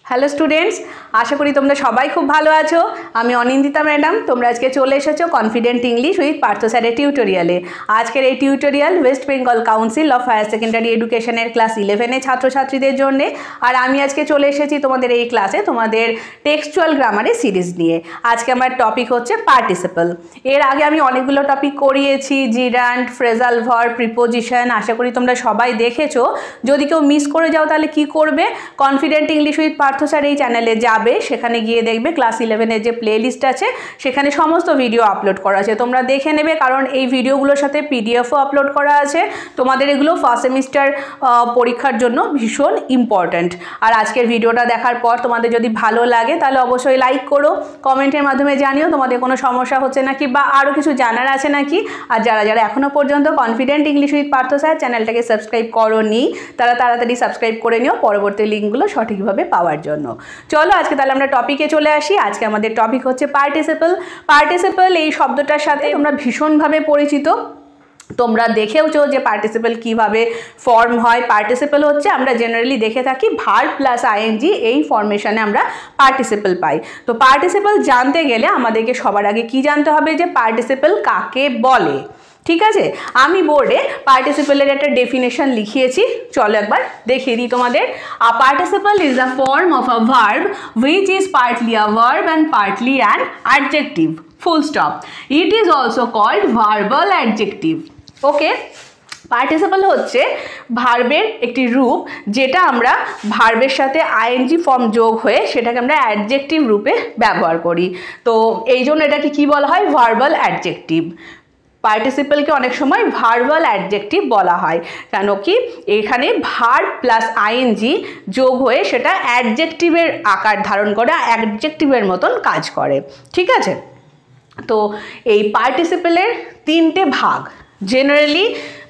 Hello students, আশা করি তোমরা সবাই খুব ভালো আছো। আমি অনিন্দিতা ম্যাডাম। তোমরা আজকে চলে এসেছো কনফিডেন্ট ইংলিশ উইথ পার্থ স্যারের টিউটোরিয়ালে। আজকের এই tutorial West Bengal council of higher secondary এডুকেশনের ক্লাস 11-এর ছাত্রছাত্রীদের জন্য। আর আমি আজকে চলে এসেছি তোমাদের এই ক্লাসে তোমাদের টেক্সচুয়াল গ্রামারের সিরিজ নিয়ে। আজকে আমার টপিক হচ্ছে পার্টিসিপল। এর আগে আমি অনেকগুলো টপিক করিয়েছি, জিরান্ড, ফ্রেজাল ভার্ব, প্রিপোজিশন। আশা করি তোমরা সবাই দেখেছো। যদি কেউ মিস করে যাও তাহলে কি করবে, confident English with Partha sir এই চ্যানেলে যাবে, সেখানে গিয়ে দেখবে ক্লাস 11-এর যে প্লে লিস্ট আছে সেখানে সমস্ত ভিডিও আপলোড করা আছে, তোমরা দেখে নেবে। কারণ এই ভিডিওগুলোর সাথে পিডিএফও আপলোড করা আছে। তোমাদের এগুলো ফার্স্ট সেমিস্টার পরীক্ষার জন্য ভীষণ ইম্পর্ট্যান্ট। আর আজকের ভিডিওটা দেখার পর তোমাদের যদি ভালো লাগে তাহলে অবশ্যই লাইক করো, কমেন্টের মাধ্যমে জানিও তোমাদের কোনো সমস্যা হচ্ছে নাকি বা আরও কিছু জানার আছে নাকি। আর যারা যারা এখনও পর্যন্ত confident English with Partha sir চ্যানেলটাকে সাবস্ক্রাইব করোনি তারা তাড়াতাড়ি সাবস্ক্রাইব করে নিও পরবর্তী লিঙ্কগুলো সঠিকভাবে পাওয়ার জন্য। চলো আজকে তাহলে আমরা টপিকে চলে আসি। আজকে আমাদের টপিক হচ্ছে পার্টিসিপল। পার্টিসিপল এই শব্দটার সাথে তোমরা ভীষণভাবে পরিচিত, তোমরা দেখেওছো যে পার্টিসিপল কিভাবে ফর্ম হয়। পার্টিসিপল হচ্ছে আমরা জেনারেলি দেখে থাকি ভার্ব প্লাস আইএনজি, এই ফর্মেশনে আমরা পার্টিসিপল পাই। তো পার্টিসিপল জানতে গেলে আমাদেরকে সবার আগে কি জানতে হবে যে পার্টিসিপল কাকে বলে। ঠিক আছে, আমি বোর্ডে পার্টিসিপলের একটা ডেফিনেশন লিখিয়েছি, চলো একবার দেখিয়ে দিই তোমাদের। A participle is a form of a verb which is partly a verb and partly an adjective, full stop. It is also called verbal adjective. Okay, participle হচ্ছে ভার্বের একটি রূপ, যেটা আমরা ভার্বের সাথে আইএনজি ফর্ম যোগ হয়ে সেটাকে আমরা অ্যাডজেক্টিভ রূপে ব্যবহার করি। তো এই জন্য এটাকে কি বলা হয়, ভার্বাল অ্যাডজেক্টিভ। পার্টিসিপলকে অনেক সময় ভার্বাল অ্যাডজেক্টিভ বলা হয়, কেন কি এখানে ভার্ব প্লাস আইএনজি যোগ হয়ে সেটা অ্যাডজেক্টিভের আকার ধারণ করে, অ্যাডজেক্টিভের মতন কাজ করে। ঠিক আছে, তো এই পার্টিসিপলের তিনটে ভাগ। জেনারেলি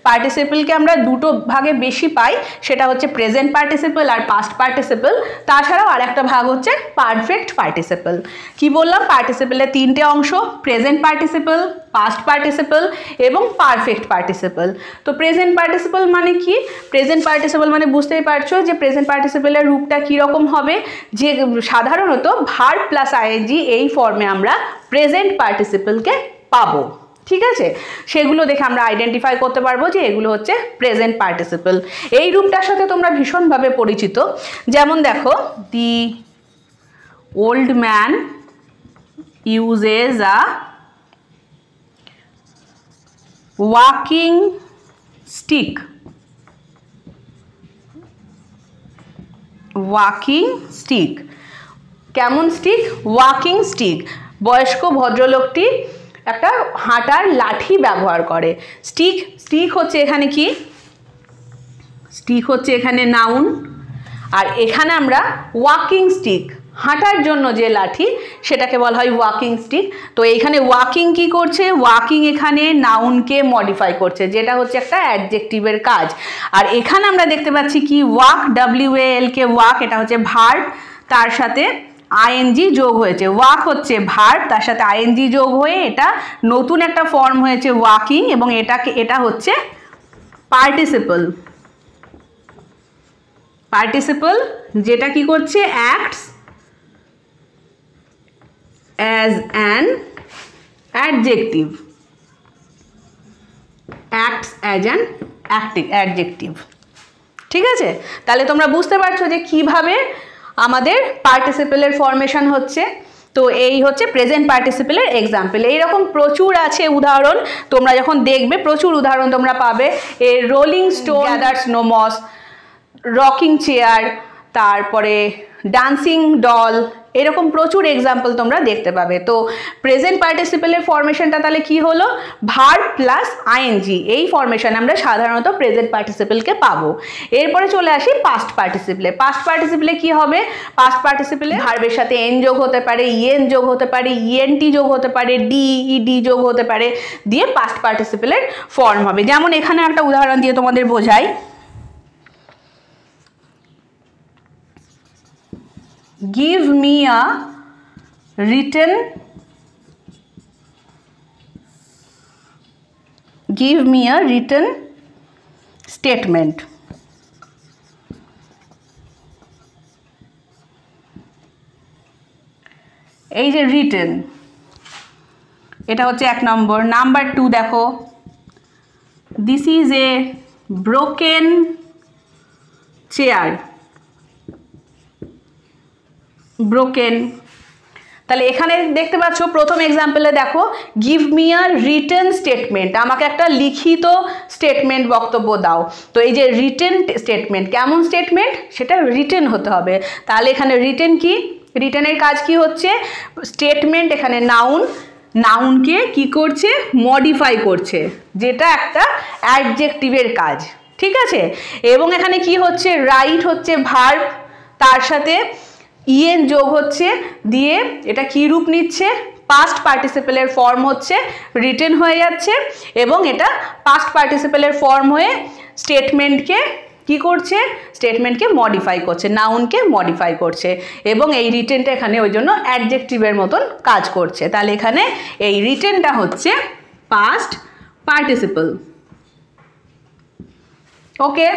পার্টিসিপলকে আমরা দুটো ভাগে বেশি পাই, সেটা হচ্ছে প্রেজেন্ট পার্টিসিপল আর পাস্ট পার্টিসিপল। তাছাড়াও আর একটা ভাগ হচ্ছে পারফেক্ট পার্টিসিপল। কি বললাম, পার্টিসিপলের তিনটে অংশ, প্রেজেন্ট পার্টিসিপল, পাস্ট পার্টিসিপল এবং পারফেক্ট পার্টিসিপল। তো প্রেজেন্ট পার্টিসিপল মানে কি, প্রেজেন্ট পার্টিসিপল মানে বুঝতেই পারছো যে প্রেজেন্ট পার্টিসিপলের রূপটা কীরকম হবে, যে সাধারণত ভার্ব প্লাস আইএনজি এই ফর্মে আমরা প্রেজেন্ট পার্টিসিপলকে পাবো। ঠিক আছে, সেগুলো দেখে আমরা আইডেন্টিফাই করতে পারবো যে এগুলো হচ্ছে প্রেজেন্ট পার্টিসিপল। এই রূপটার সাথে তোমরা ভীষণভাবে পরিচিত। যেমন দেখো, the old man uses a walking stick. Walking stick, কেমন স্টিক, ওয়াকিং স্টিক। বয়স্ক ভদ্রলোকটি একটা হাঁটার লাঠি ব্যবহার করে। স্টিক, স্টিক হচ্ছে এখানে কি, স্টিক হচ্ছে এখানে নাউন, আর এখানে আমরা ওয়াকিং স্টিক, হাঁটার জন্য যে লাঠি সেটাকে বলা হয় ওয়াকিং স্টিক। তো এইখানে ওয়াকিং কি করছে, ওয়াকিং এখানে নাউনকে মডিফাই করছে, যেটা হচ্ছে একটা অ্যাডজেক্টিভের কাজ। আর এখানে আমরা দেখতে পাচ্ছি কি, ওয়াক, WALK, ওয়াক, এটা হচ্ছে ভার্ব, তার সাথে আইএনজি যোগ হয়েছে। ওয়াক হচ্ছে ভার্ব, তার সাথে আইএনজি যোগ হয়ে এটা নতুন একটা ফর্ম হয়েছে ওয়াকিং, এবং এটা হচ্ছে পার্টিসিপল। পার্টিসিপল যেটা কি করছে, acts as an adjective, acts as an adjective. ঠিক আছে, তাহলে তোমরা বুঝতে পারছো যে কিভাবে আমাদের পার্টিসিপলের ফর্মেশন হচ্ছে। তো এই হচ্ছে প্রেজেন্ট পার্টিসিপলের এক্সাম্পল। এইরকম প্রচুর আছে উদাহরণ, তোমরা যখন দেখবে প্রচুর উদাহরণ তোমরা পাবে। এর rolling stone gathers no moss, rocking chair, তারপরে ডান্সিং ডল, এরকম প্রচুর এক্সাম্পল তোমরা দেখতে পাবে। তো প্রেজেন্ট পার্টিসিপলের ফর্মেশনটা তাহলে কি হলো, ভার্ব প্লাস আইএনজি, এই ফর্মেশন আমরা সাধারণত প্রেজেন্ট পার্টিসিপলকে পাবো। এরপরে চলে আসি পাস্ট পার্টিসিপলে। পাস্ট পার্টিসিপলে কি হবে, পাস্ট পার্টিসিপলে ভার্বের সাথে এন যোগ হতে পারে, ইএন যোগ হতে পারে, ইএনটি যোগ হতে পারে, ডিইডি যোগ হতে পারে, দিয়ে পাস্ট পার্টিসিপলের ফর্ম হবে। যেমন এখানে একটা উদাহরণ দিয়ে তোমাদের বোঝাই। Give me a written statement. এই যে রিটেন, এটা হচ্ছে 1 নম্বর। নাম্বার 2 দেখো, this is a broken chair, broken. তাহলে এখানে দেখতে পাচ্ছ প্রথম এক্সাম্পলে দেখো, give me a written statement, আমাকে একটা লিখিত স্টেটমেন্ট বক্তব্য দাও। তো এই যে রিটেন স্টেটমেন্ট, কেমন স্টেটমেন্ট, সেটা রিটেন হতে হবে। তাহলে এখানে রিটেন কি, রিটেনের কাজ কি হচ্ছে, স্টেটমেন্ট এখানে নাউন, নাউনকে কি করছে, মডিফাই করছে, যেটা একটা অ্যাডজেক্টিভের কাজ, ঠিক আছে। এবং এখানে কি হচ্ছে, রাইট হচ্ছে ভার্ব, তার সাথে ইএন যোগ হচ্ছে, দিয়ে এটা কি রূপ নিচ্ছে, পাস্ট পার্টিসিপেলের ফর্ম হচ্ছে, রিটেন হয়ে যাচ্ছে, এবং এটা পাস্ট পার্টিসিপেলের ফর্ম হয়ে স্টেটমেন্টকে কি করছে, স্টেটমেন্টকে মডিফাই করছে, নাউনকে মডিফাই করছে, এবং এই রিটেনটা এখানে ওই জন্য অ্যাডজেক্টিভের মতন কাজ করছে। তাহলে এখানে এই রিটেনটা হচ্ছে পাস্ট পার্টিসিপল। ওকে,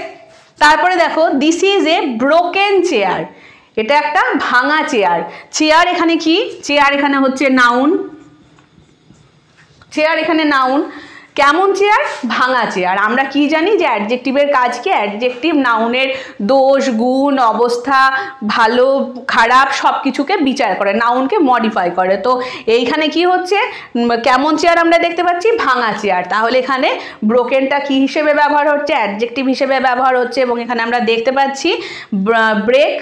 তারপরে দেখো, this is a broken chair, এটা একটা ভাঙা চেয়ার। চেয়ার এখানে কি, চেয়ার এখানে হচ্ছে নাউন, চেয়ার এখানে নাউন। কেমন চেয়ার, ভাঙা চেয়ার। আমরা কি জানি যে অ্যাডজেক্টিভের কাজ কি, অ্যাডজেক্টিভ নাউনের দোষ গুণ অবস্থা ভালো খারাপ সব কিছুকে বিচার করে, নাউনকে মডিফাই করে। তো এইখানে কি হচ্ছে, কেমন চেয়ার আমরা দেখতে পাচ্ছি, ভাঙা চেয়ার। তাহলে এখানে ব্রোকেনটা কি হিসেবে ব্যবহার হচ্ছে, অ্যাডজেক্টিভ হিসেবে ব্যবহার হচ্ছে, এবং এখানে আমরা দেখতে পাচ্ছি ব্রেক,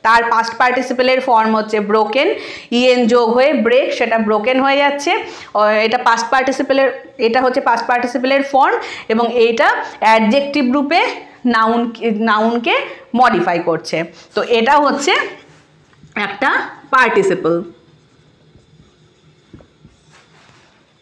তার পাস্ট পার্টিসিপেলের ফর্ম হচ্ছে ব্রোকেন, ইএন যোগ হয়ে ব্রেক, সেটা ব্রোকেন হয়ে যাচ্ছে। এটা পাস্ট পার্টিসিপেলের, এটা হচ্ছে পাস্ট পার্টিসিপেলের ফর্ম, এবং এইটা অ্যাডজেক্টিভ রূপে নাউনকে মডিফাই করছে। তো এটা হচ্ছে একটা পার্টিসিপল,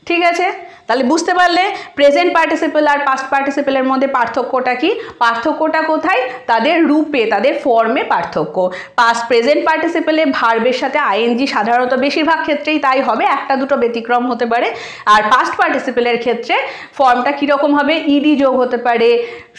ঠিক আছে। তাহলে বুঝতে পারলে প্রেজেন্ট পার্টিসিপল আর পাস্ট পার্টিসিপলের মধ্যে পার্থক্যটা কি, পার্থক্যটা কোথায়, তাদের রূপে, তাদের ফর্মে পার্থক্য। পাস্ট প্রেজেন্ট পার্টিসিপলে ভার্বের সাথে আইএনজি সাধারণত বেশিরভাগ ক্ষেত্রেই তাই হবে, একটা দুটো ব্যতিক্রম হতে পারে। আর পাস্ট পার্টিসিপলের ক্ষেত্রে ফর্মটা কীরকম হবে, ইডি যোগ হতে পারে,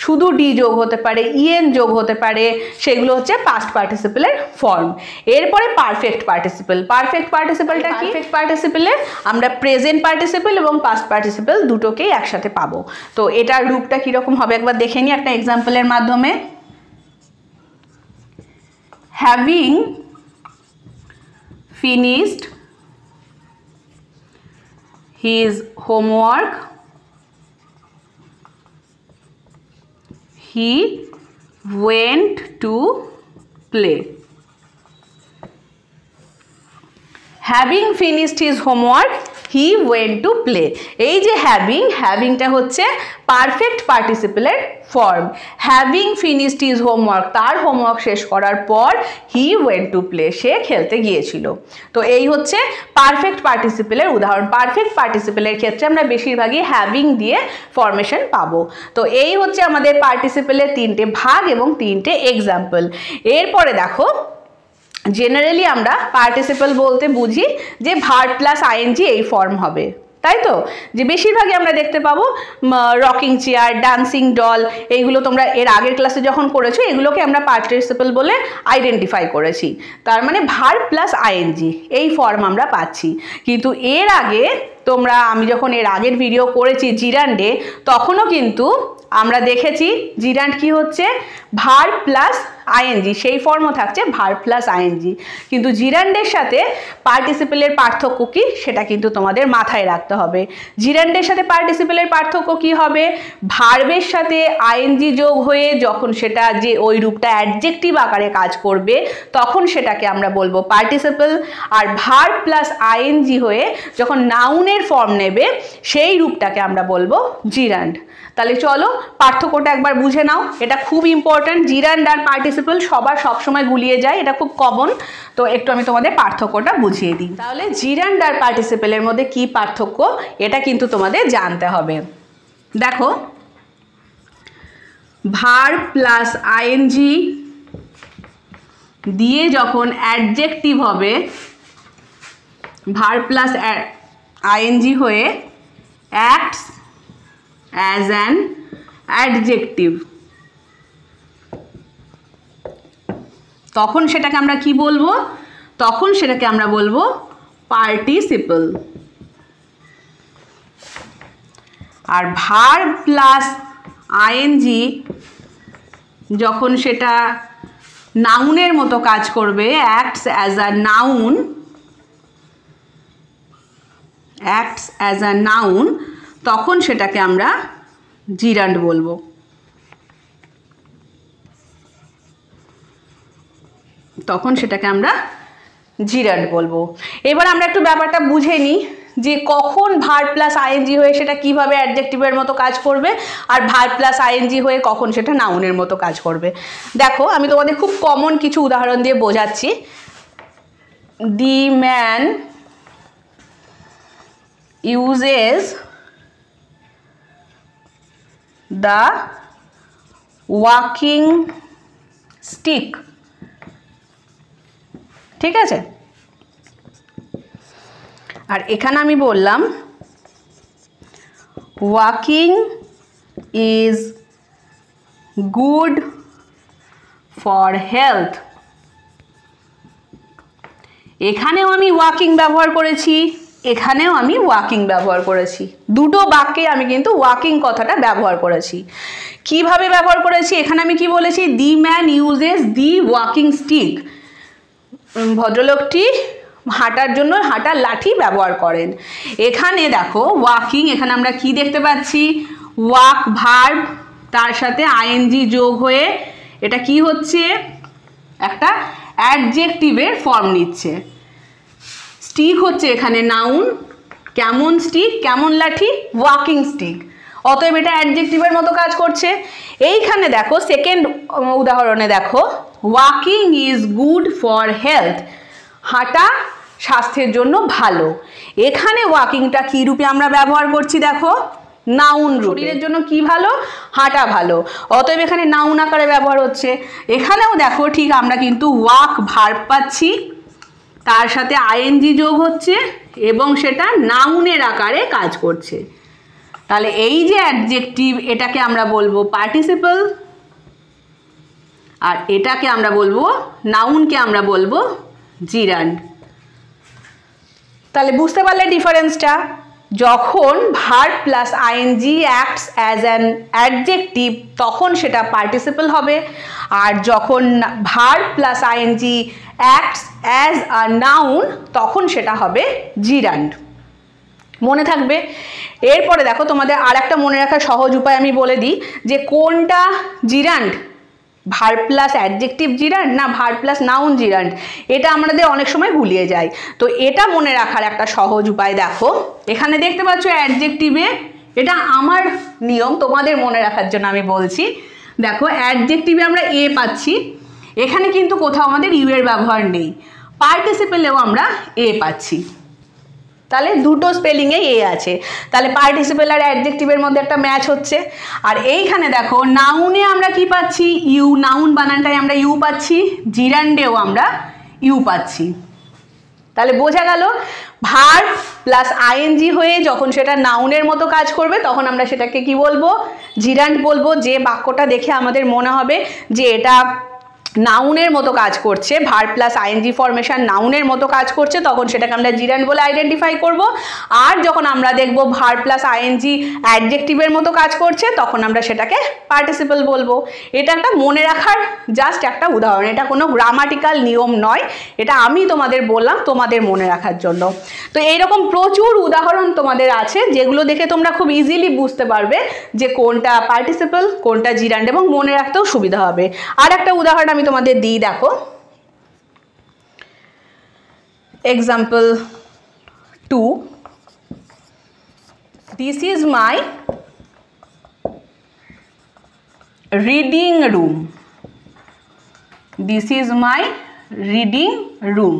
শুধু ডি যোগ হতে পারে, ইএন যোগ হতে পারে, সেগুলো হচ্ছে পাস্ট পার্টিসিপলের ফর্ম। এরপরে পারফেক্ট পার্টিসিপল, পারফেক্ট পার্টিসিপলটা কি, পারফেক্ট পার্টিসিপলে আমরা প্রেজেন্ট পার্টিসিপল এবং পাস্ট পার্টিসিপল দুটোকেই একসাথে পাবো। তো এটার রূপটা কিরকম হবে একবার দেখে নিই একটা এক্সাম্পলের মাধ্যমে। Having finished his homework he went to play. Having finished his homework he went to play. এই যে হ্যাভিংটা হচ্ছে পারফেক্ট পার্টিসিপলের form. Having finished his homework, তার হোমওয়ার্ক শেষ করার পর হি ওয়েন্ট টু প্লে, সে খেলতে গিয়েছিল। তো এই হচ্ছে পারফেক্ট পার্টিসিপলের উদাহরণ। পারফেক্ট পার্টিসিপলের ক্ষেত্রে আমরা বেশিরভাগই হ্যাভিং দিয়ে ফরমেশন পাবো। তো এই হচ্ছে আমাদের পার্টিসিপলের 3টে ভাগ এবং 3টে এক্সাম্পল। এরপরে দেখো, জেনারেলি আমরা পার্টিসিপল বলতে বুঝি যে ভার্ব প্লাস আইএনজি এই ফর্ম হবে, তাই তো। যে বেশিরভাগই আমরা দেখতে পাবো রকিং চেয়ার, ডান্সিং ডল, এইগুলো তোমরা এর আগের ক্লাসে যখন করেছো এগুলোকে আমরা পার্টিসিপল বলে আইডেন্টিফাই করেছি। তার মানে ভার্ব প্লাস আইএনজি এই ফর্ম আমরা পাচ্ছি। কিন্তু এর আগে আমি যখন এর আগের ভিডিও করেছি জিরান্ডে, তখনও কিন্তু আমরা দেখেছি জিরান্ড কি হচ্ছে, ভার্ব প্লাস আইএনজি, সেই ফর্মও থাকছে ভার্ব প্লাস আইএনজি। কিন্তু জিরান্ডের সাথে পার্টিসিপেলের পার্থক্য কি সেটা কিন্তু তোমাদের মাথায় রাখতে হবে। জিরান্ডের সাথে পার্টিসিপেলের পার্থক্য কি হবে, ভার্বের সাথে আইএনজি যোগ হয়ে যখন সেটা যে ওই রূপটা অ্যাডজেক্টিভ আকারে কাজ করবে তখন সেটাকে আমরা বলবো পার্টিসিপল। আর ভার্ব প্লাস আইএনজি হয়ে যখন নাউনের ফর্ম নেবে সেই রূপটাকে আমরা বলবো জিরান্ড। তাহলে চলো পার্থক্যটা একবার বুঝে নাও, এটা খুব ইম্পর্ট্যান্ট। জিরান্ড আর পার্টিসিপল সবার সবসময় গুলিয়ে যায়, এটা খুব কমন। তো একটু আমি তোমাদের পার্থক্যটা বুঝিয়ে দিই। তাহলে জিরান্ড আর পার্টিসিপলের মধ্যে কি পার্থক্য এটা কিন্তু তোমাদের জানতে হবে। দেখো, ভার্ব প্লাস আইএনজি দিয়ে যখন অ্যাডজেক্টিভ হবে, ভার্ব প্লাস আইএনজি হয়ে অ্যাক্টস as an adjective, তখন সেটাকে আমরা কি বলবো, তখন সেটাকে আমরা বলবো পার্টিসিপল। আর ভার্ব প্লাস আইএনজি যখন সেটা নাউনের মতো কাজ করবে, acts as a noun, acts as a noun, তখন সেটাকে আমরা জিরান্ড বলবো। তখন সেটাকে আমরা জিরান্ড বলবো। এবার আমরা একটু ব্যাপারটা বুঝে নিই যে কখন ভার্ব প্লাস আইএনজি হয়ে সেটা কিভাবে অ্যাডজেক্টিভের মতো কাজ করবে, আর ভার্ব প্লাস আইএনজি হয়ে কখন সেটা নাউনের মতো কাজ করবে। দেখো আমি তোমাদের খুব কমন কিছু উদাহরণ দিয়ে বোঝাচ্ছি। The man uses the walking stick, ঠিক আছে। আর এখানে আমি বললাম walking is good for health। এখানেও আমি ওয়াকিং ব্যবহার করেছি, এখানেও আমি ওয়াকিং ব্যবহার করেছি, দুটো বাক্যে আমি কিন্তু ওয়াকিং কথাটা ব্যবহার করেছি। কিভাবে ব্যবহার করেছি? এখানে আমি কি বলেছি? The man uses the walking stick. ভদ্রলোকটি হাঁটার জন্য হাঁটার লাঠি ব্যবহার করেন। এখানে দেখো ওয়াকিং, এখানে আমরা কি দেখতে পাচ্ছি? ওয়াক ভার্ব, তার সাথে আইএনজি যোগ হয়ে এটা কি হচ্ছে? একটা অ্যাডজেক্টিভের ফর্ম নিচ্ছে। স্টিক হচ্ছে এখানে নাউন। কেমন স্টিক? কেমন লাঠি? Walking stick. অতএব এটা অ্যাডজেক্টিভের মতো কাজ করছে। এইখানে দেখো সেকেন্ড উদাহরণে দেখো walking is good for health, হাঁটা স্বাস্থ্যের জন্য ভালো। এখানে ওয়াকিংটা কি রূপে আমরা ব্যবহার করছি? দেখো নাউন রূপে। শরীরের জন্য কি ভালো? হাঁটা ভালো। অতএব এখানে নাউন আকারে ব্যবহার হচ্ছে। এখানেও দেখো ঠিক আমরা কিন্তু ওয়াক ভার্ব পাচ্ছি, তার সাথে আইএনজি যোগ হচ্ছে এবং সেটা নাউনের আকারে কাজ করছে। তাহলে এই যে অ্যাডজেক্টিভ, এটাকে আমরা বলবো পার্টিসিপল, আর এটাকে আমরা বলবো, নাউনকে আমরা বলবো জিরান্ড। তাহলে বুঝতে পারলে ডিফারেন্সটা? যখন verb plus ING acts as an adjective তখন সেটা পার্টিসিপল হবে, আর যখন verb plus ING acts as a noun তখন সেটা হবে জিরান্ড। মনে থাকবে। এরপরে দেখো তোমাদের আর একটা মনে রাখার সহজ উপায় আমি বলে দিই যে কোনটা জিরান্ড, ভার্ব প্লাস অ্যাডজেক্টিভ জিরান্ড না ভার্ব প্লাস নাউন জিরান্ড, এটা আমাদের অনেক সময় গুলিয়ে যায়। তো এটা মনে রাখার একটা সহজ উপায় দেখো, এখানে দেখতে পাচ্ছ অ্যাডজেক্টিভে, এটা আমার নিয়ম, তোমাদের মনে রাখার জন্য আমি বলছি। দেখো অ্যাডজেক্টিভে আমরা এ পাচ্ছি, এখানে কিন্তু কোথাও আমাদের ইউ এর ব্যবহার নেই। পার্টিসিপেলেও আমরা এ পাচ্ছি, তাহলে দুটো স্পেলিংয়ে এ আছে, তাহলে পার্টিসিপেল আর অ্যাডজেক্টিভের মধ্যে একটা ম্যাচ হচ্ছে। আর এইখানে দেখো নাউনে আমরা কি পাচ্ছি? ইউ, নাউন বানানটায় আমরা ইউ পাচ্ছি, জিরান্ডেও আমরা ইউ পাচ্ছি। তাহলে বোঝা গেল ভার্ব প্লাস আইএনজি হয়ে যখন সেটা নাউনের মতো কাজ করবে তখন আমরা সেটাকে কি বলবো? জিরান্ড বলবো। যে বাক্যটা দেখে আমাদের মনে হবে যে এটা নাউনের মতো কাজ করছে, ভার্ব প্লাস আইএনজি ফরমেশন নাউনের মতো কাজ করছে, তখন সেটাকে আমরা জিরান্ড বলে আইডেন্টিফাই করব। আর যখন আমরা দেখব ভার্ব প্লাস আইএনজি অ্যাডজেক্টিভের মতো কাজ করছে তখন আমরা সেটাকে পার্টিসিপল বলবো। এটা একটা মনে রাখার জাস্ট একটা উদাহরণ, এটা কোনো গ্রামাটিক্যাল নিয়ম নয়, এটা আমি তোমাদের বললাম তোমাদের মনে রাখার জন্য। তো এইরকম প্রচুর উদাহরণ তোমাদের আছে যেগুলো দেখে তোমরা খুব ইজিলি বুঝতে পারবে যে কোনটা পার্টিসিপল কোনটা জিরান্ড, এবং মনে রাখতেও সুবিধা হবে। আর একটা উদাহরণ আমি তোমাদের দিই, দেখো example 2, this is my reading room, this is my reading room.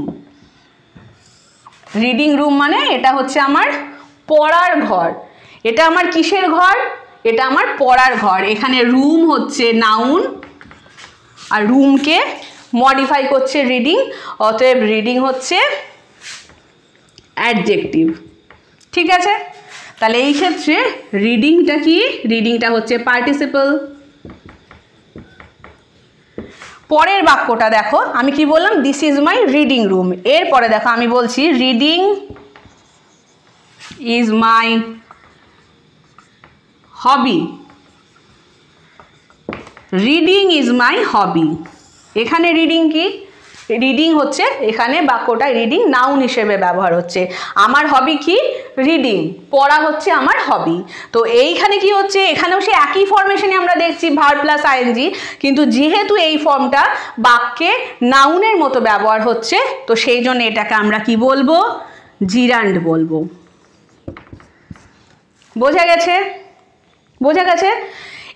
Reading room মানে এটা হচ্ছে আমার পড়ার ঘর। এটা আমার কিসের ঘর? এটা আমার পড়ার ঘর। এখানে রুম হচ্ছে নাউন আর রুমকে মডিফাই করছে রিডিং, অতএব রিডিং হচ্ছে অ্যাডজেক্টিভ। ঠিক আছে, তাহলে এই ক্ষেত্রে রিডিংটা কি? রিডিংটা হচ্ছে পার্টিসিপল। পরের বাক্যটা দেখো, আমি কি বললাম, this is my reading room. এরপরে দেখো আমি বলছি reading is my hobby. Reading is my hobby. এখানে রিডিং কি? রিডিং হচ্ছে, এখানে বাক্যটা রিডিং নাউন হিসেবে ব্যবহার হচ্ছে। আমার হবি কি? রিডিং। পড়া হচ্ছে আমার হবি। তো এইখানে কি হচ্ছে, এখানেও সে একই ফর্মেশনে আমরা দেখছি ভার্ব প্লাস আইএনজি, কিন্তু যেহেতু এই ফর্মটা বাক্যে নাউনের মতো ব্যবহার হচ্ছে, তো সেই জন্য এটাকে আমরা কি বলবো? জিরান্ড বলবো। বোঝা গেছে? বোঝা গেছে?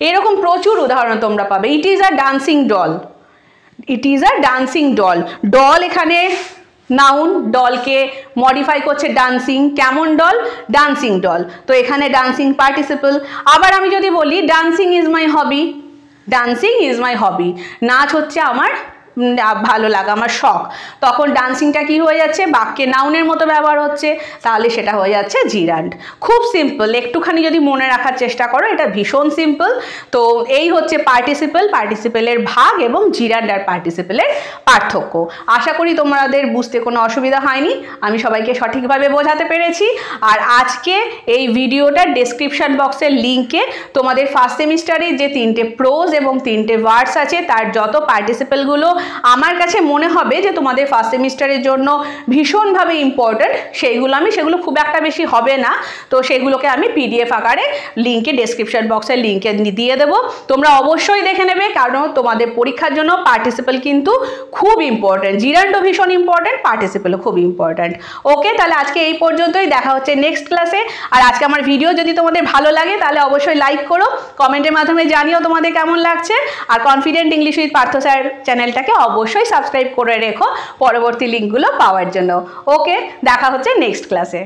এরকম প্রচুর উদাহরণ তোমরা পাবে। It is a dancing doll. It is a dancing doll. Doll এখানে নাউন, ডলকে মডিফাই করছে ডান্সিং। কেমন ডল? Dancing doll. তো এখানে ডান্সিং পার্টিসিপল। আবার আমি যদি বলি dancing is my hobby, dancing is my hobby, নাচ হচ্ছে আমার ভালো লাগা, আমার শখ, তখন ডান্সিংটা কি হয়ে যাচ্ছে? বাক্যে নাউনের মতো ব্যবহার হচ্ছে, তাহলে সেটা হয়ে যাচ্ছে জিরান্ড। খুব সিম্পল, একটুখানি যদি মনে রাখার চেষ্টা করো, এটা ভীষণ সিম্পল। তো এই হচ্ছে পার্টিসিপল, পার্টিসিপেলের ভাগ এবং জিরান্ড আর পার্টিসিপেলের পার্থক্য। আশা করি তোমাদের বুঝতে কোনো অসুবিধা হয়নি, আমি সবাইকে সঠিকভাবে বোঝাতে পেরেছি। আর আজকে এই ভিডিওটার ডেসক্রিপশন বক্সের লিঙ্কে তোমাদের ফার্স্ট সেমিস্টারের যে 3টে প্রোজ এবং 3টে ভার্বস আছে, তার যত পার্টিসিপেলগুলো আমার কাছে মনে হবে যে তোমাদের ফার্স্ট সেমিস্টারের জন্য ভীষণভাবে ইম্পর্টেন্ট, সেগুলো খুব একটা বেশি হবে না, তো সেগুলোকে আমি পিডিএফ আকারে লিঙ্কে, ডেসক্রিপশন বক্সের লিঙ্কে দিয়ে দেবো। তোমরা অবশ্যই দেখে নেবে, কারণ তোমাদের পরীক্ষার জন্য পার্টিসিপেল কিন্তু খুব ইম্পর্টেন্ট। জিরান্ডও ভীষণ ইম্পর্টেন্ট, পার্টিসিপেলও খুব ইম্পর্টেন্ট। ওকে, তাহলে আজকে এই পর্যন্তই, দেখা হচ্ছে নেক্সট ক্লাসে। আর আজকে আমার ভিডিও যদি তোমাদের ভালো লাগে তাহলে অবশ্যই লাইক করো, কমেন্টের মাধ্যমে জানিও তোমাদের কেমন লাগছে। আর confident English with Partha sir চ্যানেলটাকে অবশ্যই সাবস্ক্রাইব করে রেখো পরবর্তী লিঙ্কগুলো পাওয়ার জন্য। ওকে, দেখা হচ্ছে নেক্সট ক্লাসে।